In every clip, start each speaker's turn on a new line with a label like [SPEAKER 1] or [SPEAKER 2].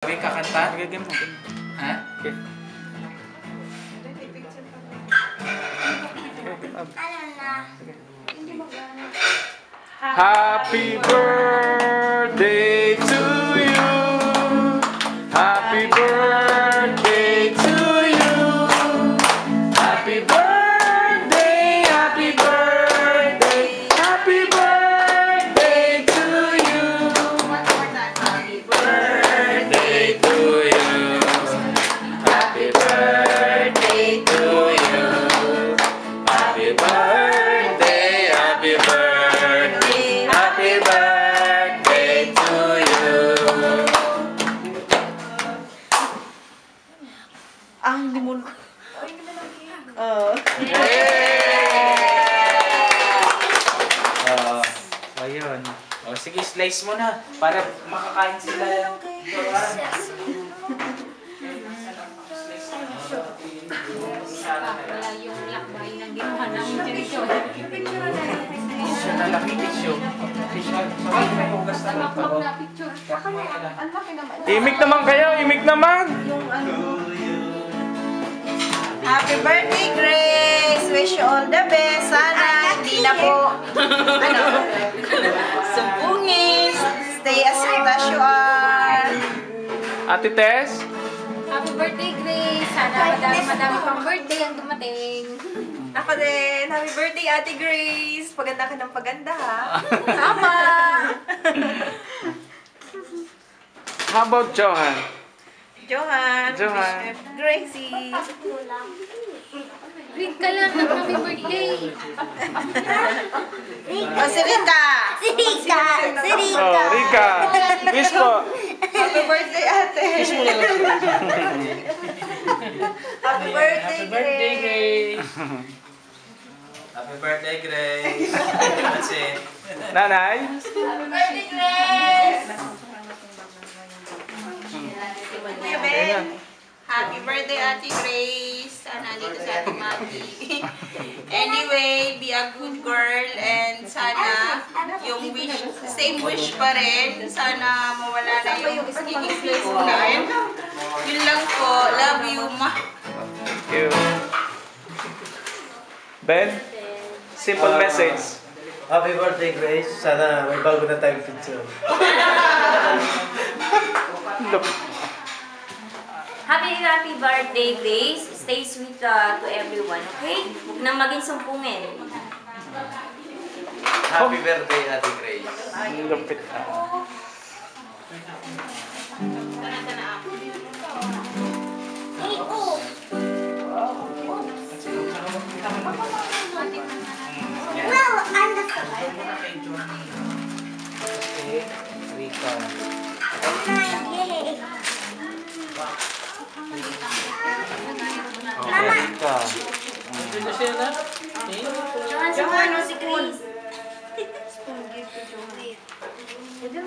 [SPEAKER 1] Sabi kakanta?
[SPEAKER 2] Magagame mo.
[SPEAKER 1] Ha?
[SPEAKER 2] Okay. Happy birthday to you. Happy birthday to you. Happy birthday, happy birthday, happy birthday to you. Happy birthday to you. Happy birthday to you. Happy birthday, happy birthday, happy birthday to you.
[SPEAKER 3] Ah, hindi mo...
[SPEAKER 1] Ayun. O, sige, slice mo na. Para makakain sila.
[SPEAKER 4] Wala yung lakbay ng ginawa namin dito.
[SPEAKER 1] Tissue na lang. Tissue. Tissue. Sabay, may hugas na lang.
[SPEAKER 4] Makmak na picture.
[SPEAKER 3] Ang laki naman.
[SPEAKER 2] Imik naman kayo, imik naman!
[SPEAKER 3] Yung ano... Happy birthday, Grace! Wish you all the best. Sana hindi na po... ano? Sumpungin. Stay as sweet as you are.
[SPEAKER 2] Ate Tess?
[SPEAKER 4] Happy birthday, Grace! Sana madami pang birthday ang dumating.
[SPEAKER 3] Ako din. Happy birthday, Ate Grace. Paganda ka ng paganda, ha? Tama!
[SPEAKER 2] How about Johan?
[SPEAKER 3] Johan.
[SPEAKER 2] Johan.
[SPEAKER 3] Wish you Gracie.
[SPEAKER 4] Read ka lang ng happy birthday.
[SPEAKER 3] O, si Rika. Si Rika. Si
[SPEAKER 2] Oh, Rika. Wish po.
[SPEAKER 3] Happy birthday, ate. Happy birthday, Grace.
[SPEAKER 1] Happy birthday, Grace. That's it.
[SPEAKER 2] Nanay?
[SPEAKER 3] Happy birthday, Grace. Kuya Ben. Happy birthday, Ate Grace. Sana dito sa ating mami. Anyway, be a good girl and sana yung wish, same wish pa rin. Sana mawala na yung pagiging peaceful. Yun lang po. Love you, ma.
[SPEAKER 2] Thank you. Ben? Simple message.
[SPEAKER 5] Happy birthday, Grace. Sana may bago na tayong picture.
[SPEAKER 6] Happy birthday, Grace. Stay sweet to everyone, okay? Huwag nang maging sumpungin.
[SPEAKER 1] Happy birthday, Ate Grace.
[SPEAKER 2] Lupit.
[SPEAKER 1] Okay, Rika. Okay, Rika.
[SPEAKER 6] Johan, si Grace.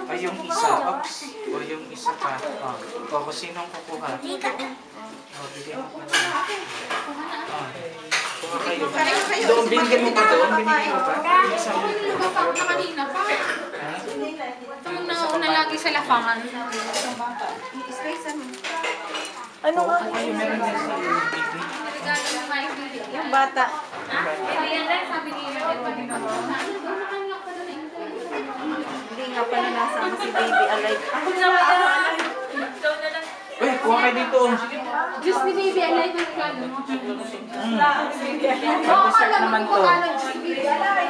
[SPEAKER 1] Ay, yung isa. Oops. O, yung isa pa. O, kung sinong kukuha? O, bigyan mo pa na. Kuha kayo. Doon, binigyan mo pa doon. Binigyan mo pa.
[SPEAKER 4] Nagpapak na kanina pa. Tumang nauna lagi sa lapangan.
[SPEAKER 3] Ano nga?
[SPEAKER 1] Ay, meron na si Bibi.
[SPEAKER 4] Regalo ng mga ibigay.
[SPEAKER 3] Yung bata.
[SPEAKER 4] Sabi ni
[SPEAKER 3] Hindi nga pala nasama si baby alive. Ako na
[SPEAKER 1] Uy, kuha kayo dito.
[SPEAKER 4] Diyos ni Baby, alay na regalo mo.
[SPEAKER 1] Dessert naman to.
[SPEAKER 4] Diyos ni Baby, alay.